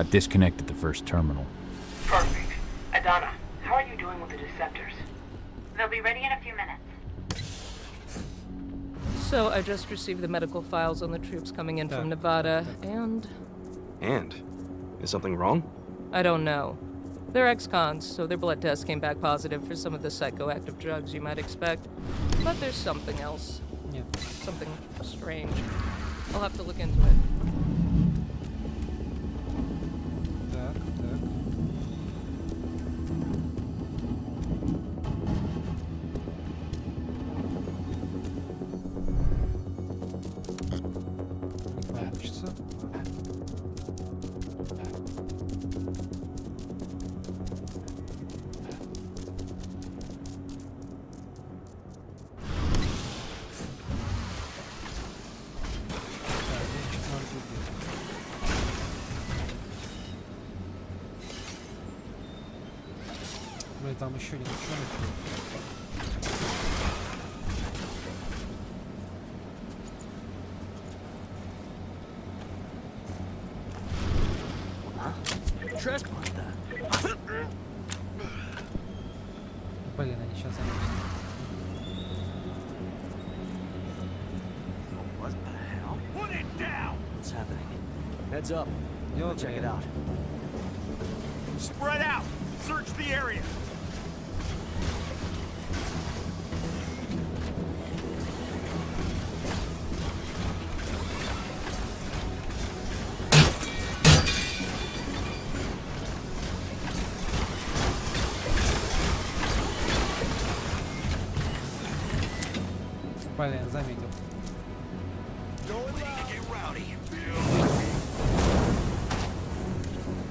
I've disconnected the first terminal. Perfect. Adana, how are you doing with the deceptors? They'll be ready in a few minutes. So I just received the medical files on the troops coming in from Nevada, and... And? Is something wrong? I don't know. They're ex-cons, so their blood tests came back positive for some of the psychoactive drugs you might expect. But there's something else. Yeah. Something strange. I'll have to look into it. Так, так. Не получится. Блин, там еще один ученый. Блин, они сейчас заметят. What the hell? Put it down! What's happening? Heads up. Check it out. Spread out! Search the area! Блин, заметил.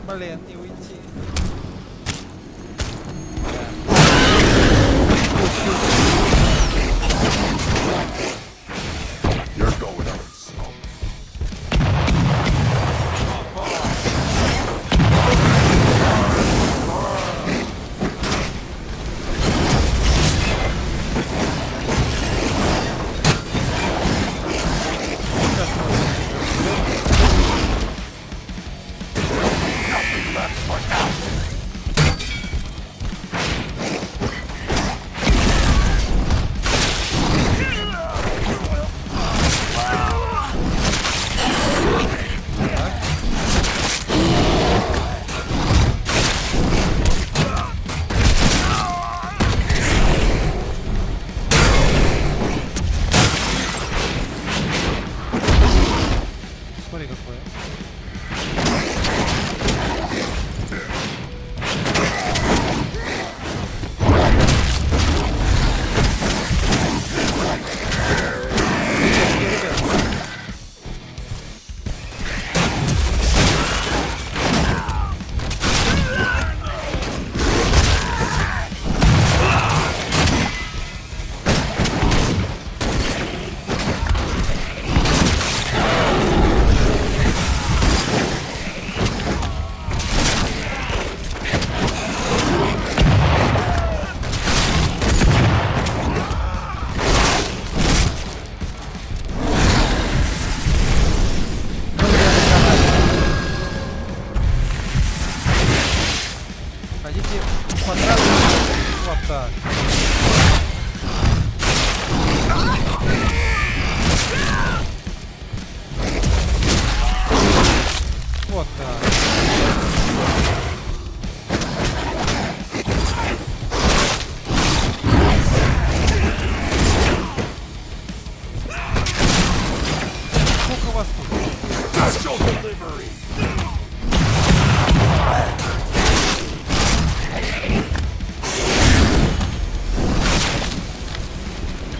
Блин, не уйти. You're going up in smoke. Смотри, какое. Хотите понравится? Вот так. Вот так. Сколько вас тут? Special delivery.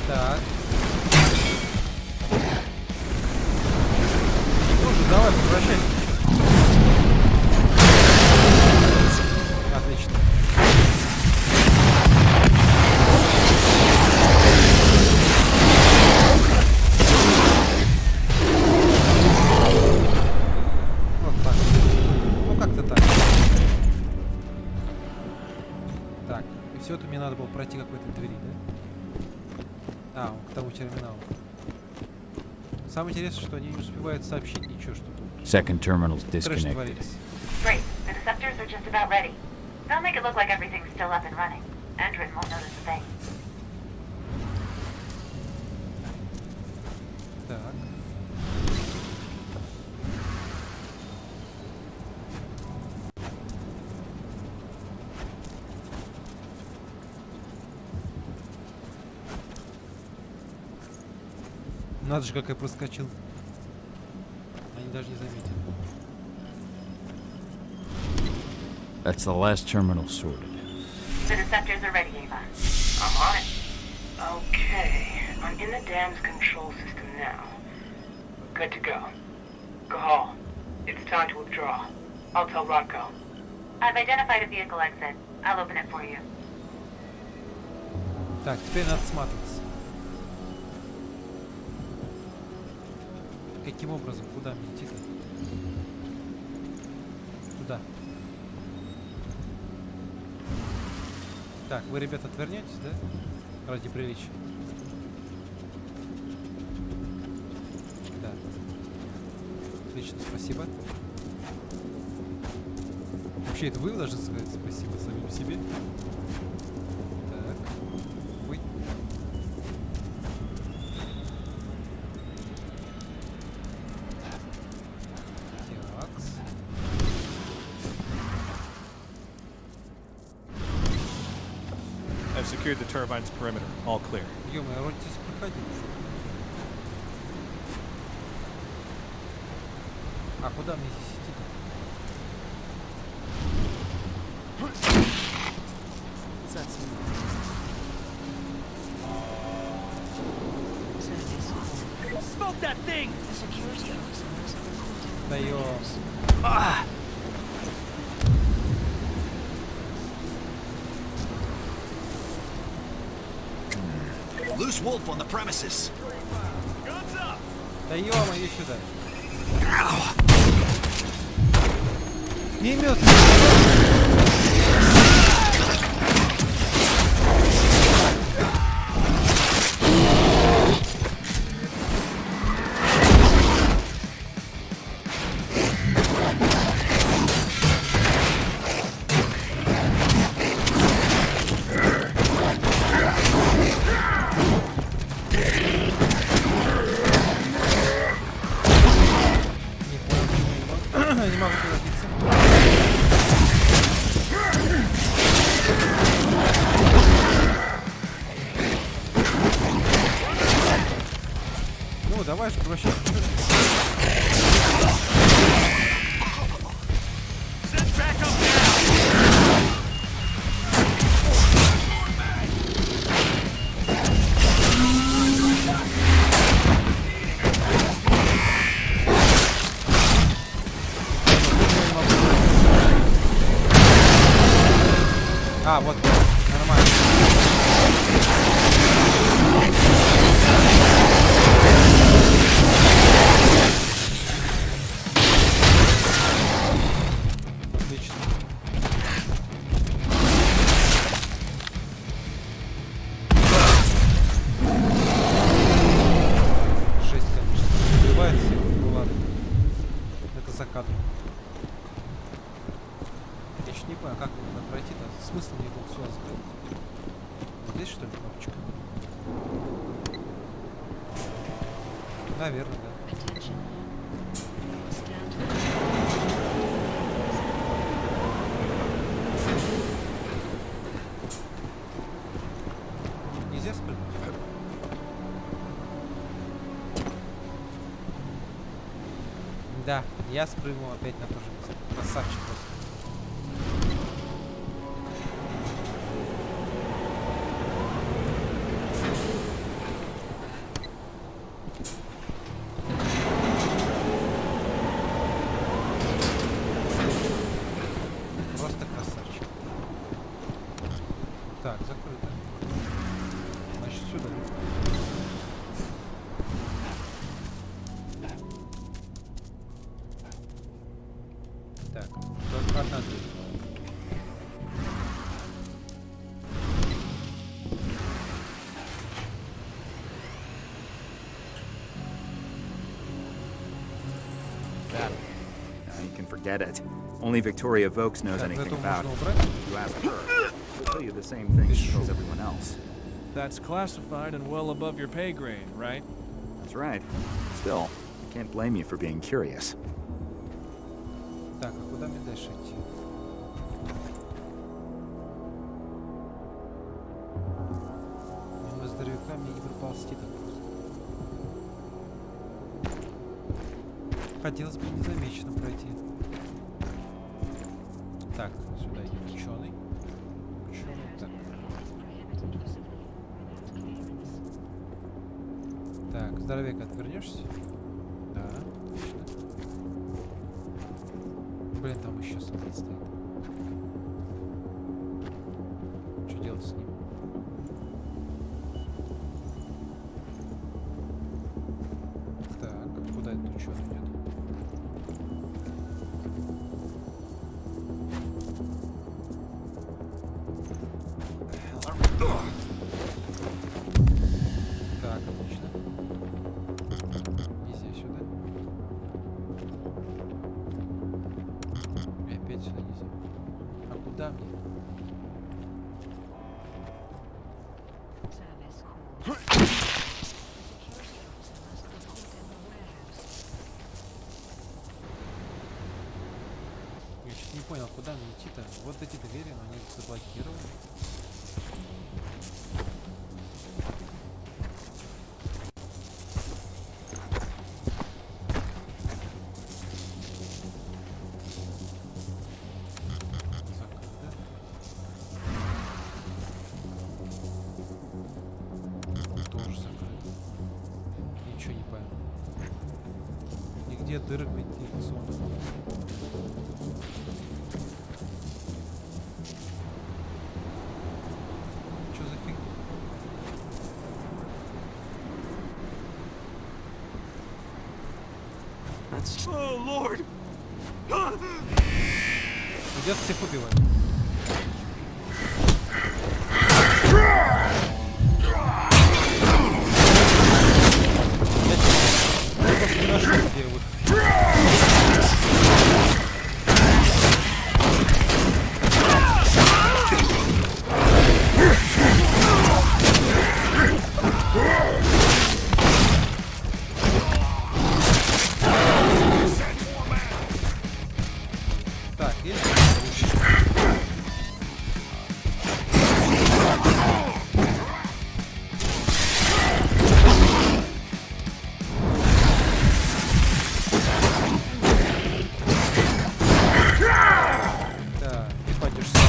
Так. Слушай, давай, возвращайся. Отлично. Вот так. Ну как-то так. Так. И все это мне надо было пройти какой-то двери, да? А, к тому терминалу. Самое интересное, что они не успевают сообщить ничего, что тут. Second terminal's Трэш disconnected. творится. Great. The deceptors are just about ready. They'll make it look like everything's still up and running. Endrin won't notice a thing. Так. Надо же, как я проскочил. Они даже не заметили. That's the last terminal sorted. The deceptors are ready, Ava. I'm on it. Okay, I'm in the dam's control system now. Good to go. Gahal, it's time to withdraw. I'll tell Rodko. I've identified a vehicle exit. I'll open it for you. Так, теперь надо сматываться. Каким образом? Куда мне идти-то? Куда? Так, вы, ребята, отвернетесь, да? Ради приличия. Да. Отлично, спасибо. Вообще, это вы должны сказать спасибо самим себе. Так. Ой. Такс. I've secured the turbine's perimeter. All clear. Ё-моё, вроде здесь проходил. А куда мне здесь идти-то? broke that thing! Даем. Loose wolf on the premises. Даем, иди сюда. Не имется. Не могу туда биться. Ну, давай же, прощай. А, вот, нормально. Отлично. Жесть, конечно. Убивает всех. Ну ладно. Это закат. Я еще не понял, как надо пройти-то. Смысл мне тут все закрыть? Вот здесь, что ли, кнопочка? Наверное, да. Нельзя спрыгнуть? Да, я спрыгнул опять на то же место. Красавчик просто. Просто красавчик. Так, закрыто. Значит, сюда. Так, только одна дверь. That. No, you can forget it. Only Victoria Vokes knows anything about it. You ask her, she'll tell you the same thing she tells everyone else. That's classified and well above your pay grade, right? That's right. Still, I can't blame you for being curious. Так, а куда мне дальше идти? Мимо здоровяка мне не проползти так просто. Хотелось бы незамеченным пройти. Так, сюда идет ученый. Ученый, так. Так, здоровяк, отвернешься? Да, отлично. Блин, там еще солдат стоит. Что делать с ним? Так, куда этот ученый идет? Так, отлично. Нельзя сюда. И опять сюда нельзя. А куда мне? Я чуть не понял, куда мне идти-то. Вот эти двери, но они заблокированы. Тоже закрыто. Ничего не понял. Везде дыры вентиляционные. Что за фигня? Oh, Lord! Придется всех убивать. Я просто не нашел, где вот. Так, есть? Так, и падешься.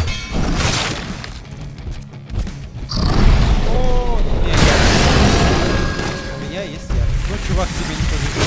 О, не, у меня есть я. Ну, чувак, тебе не повезло.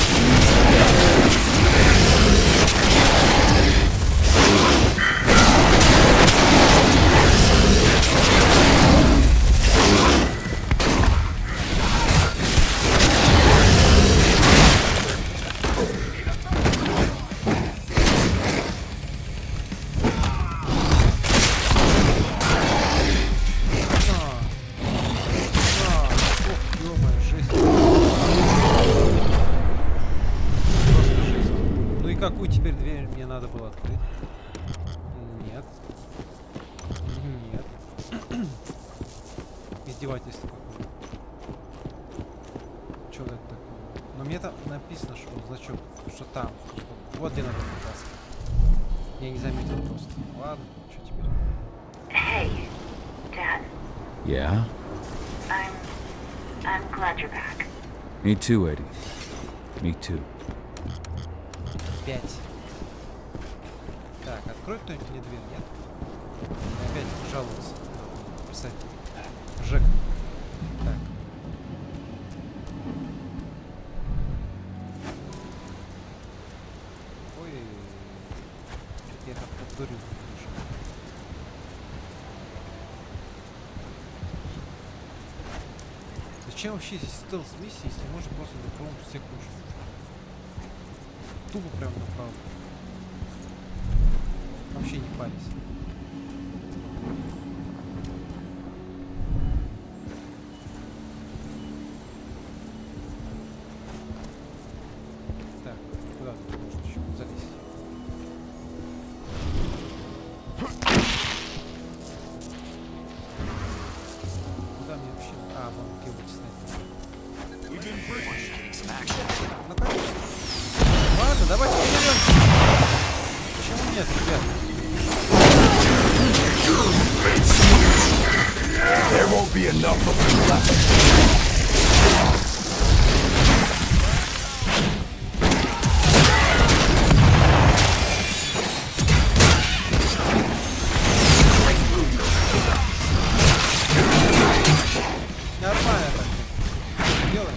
Какую теперь дверь мне надо было открыть? Нет. Нет. Издевательство какое. Что это такое? Но мне там написано, что значок, что там. Что вот где надо попасть. Я не заметил просто. Ладно, что теперь? Hey, Dad. Yeah? I'm glad you're back. Me too, Eddie. Me too. 5. Так, открой кто-нибудь мне дверь, нет? Опять жалуется. Писать. Жек. Так. Ой. Что-то я как-то дурю. Зачем вообще здесь стелс-миссии, если можно просто напрямую всех ушей? Тупо прям направо. Вообще не парись. Так, куда тут можно еще залезть? Куда мне вообще? А, вон где вот снять. Ну конечно. Ладно, давайте вперед. Почему нет, ребят? There won't be enough of them left. Нормально так. Делай.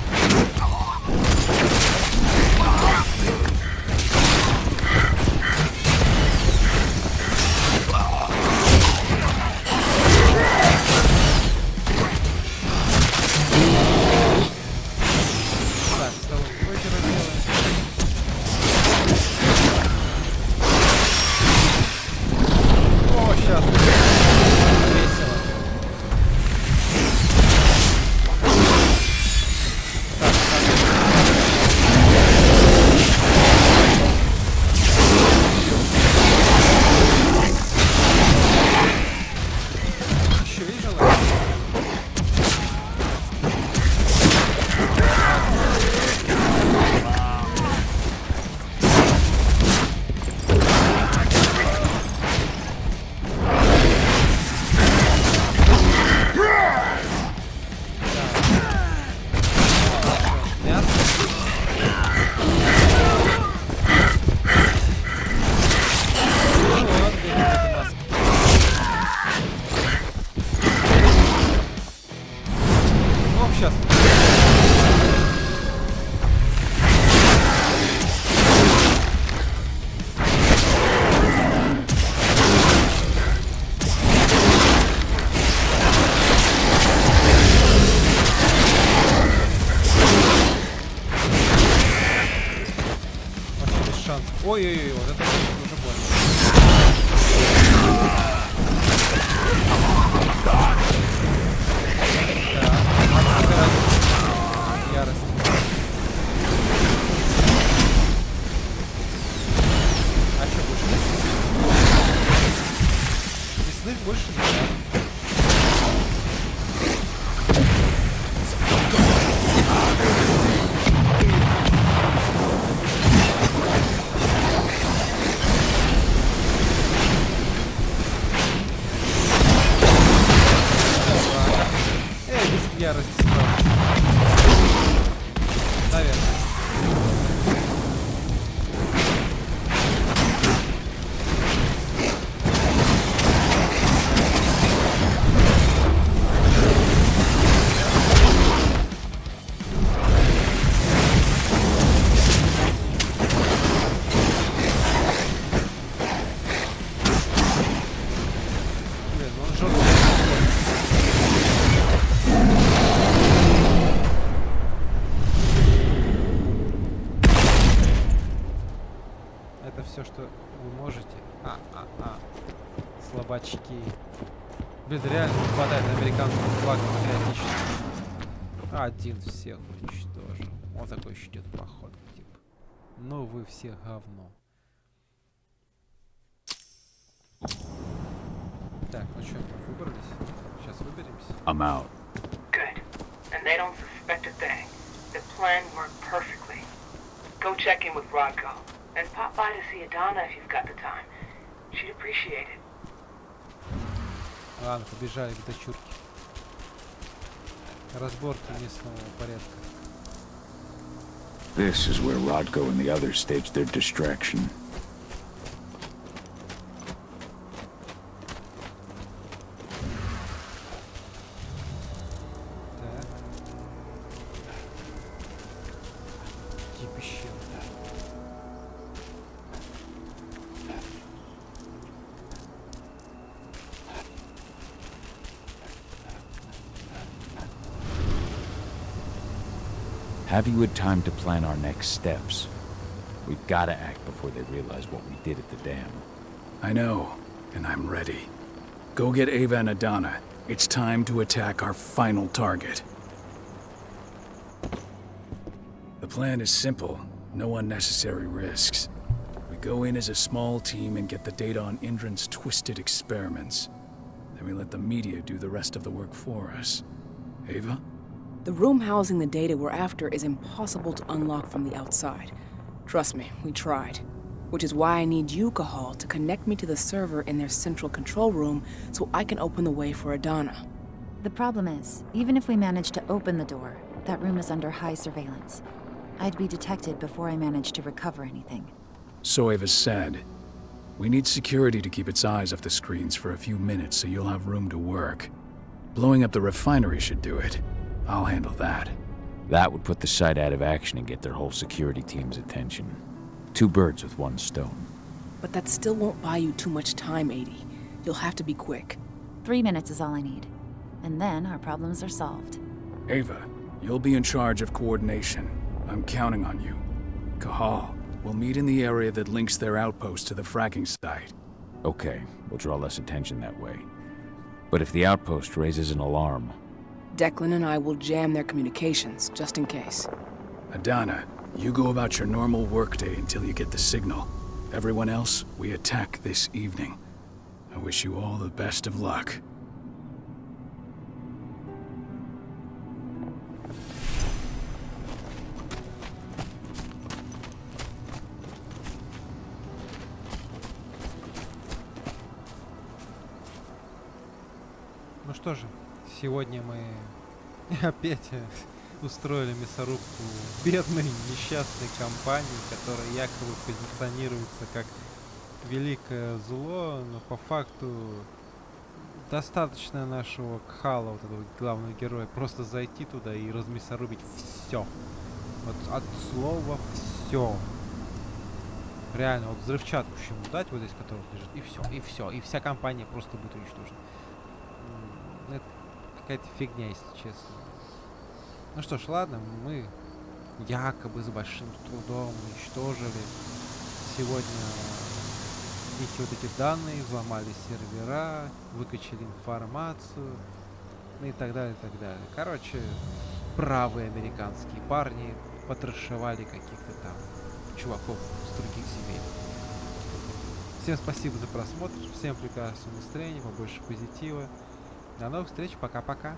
шанс. Ой-ой-ой, вот это уже больно. Да, ярость. А что, больше нет? Мясных больше нет. Ярость справа. Наверное. Блин, он жёстко. Все, что вы можете. Слабачки. Блин, реально не хватает американского флага патриотично. Один всех уничтожил. Он такой еще идет поход. Типа. Ну вы все говно. Так, ну что, выбрались? Сейчас выберемся. I'm out. Good. And they don't suspect a thing. The plan worked perfectly. Go check in with Rodko. And pop by to see Adana if you've got the time. She'd appreciate it. Ладно, побежали к дочурке. Разборки местного порядка. This is where Rodko and the others staged their distraction. Have you had time to plan our next steps? We've got to act before they realize what we did at the dam. I know, and I'm ready. Go get Ava and Adana. It's time to attack our final target. The plan is simple. No unnecessary risks. We go in as a small team and get the data on Indran's twisted experiments. Then we let the media do the rest of the work for us. Ava? The room housing the data we're after is impossible to unlock from the outside. Trust me, we tried. Which is why I need you, Cahal, to connect me to the server in their central control room so I can open the way for Adana. The problem is, even if we manage to open the door, that room is under high surveillance. I'd be detected before I manage to recover anything. So Ava said. We need security to keep its eyes off the screens for a few minutes so you'll have room to work. Blowing up the refinery should do it. I'll handle that. That would put the site out of action and get their whole security team's attention. 2 birds with 1 stone. But that still won't buy you too much time, 80. You'll have to be quick. 3 minutes is all I need. And then our problems are solved. Ava, you'll be in charge of coordination. I'm counting on you. Cahal, we'll meet in the area that links their outpost to the fracking site. Okay, we'll draw less attention that way. But if the outpost raises an alarm... Declan and I will jam their communications, just in case. Adana, you go about your normal workday until you get the signal. Everyone else, we attack this evening. I wish you all the best of luck. Ну что же, сегодня мы опять устроили мясорубку в бедной, несчастной компании, которая якобы позиционируется как великое зло, но по факту достаточно нашего Кхала, вот этого главного героя, просто зайти туда и размясорубить все. Вот от слова все. Реально, вот взрывчатку еще дать, вот здесь, которая лежит, и все, и все, и вся компания просто будет уничтожена. Это какая-то фигня, если честно. Ну что ж, ладно, мы якобы с большим трудом уничтожили сегодня их вот эти данные, взломали сервера, выкачали информацию, ну и так далее, и так далее. Короче, правые американские парни потрошевали каких-то там чуваков с других земель. Всем спасибо за просмотр, всем прекрасного настроения, побольше позитива. До новых встреч, пока-пока.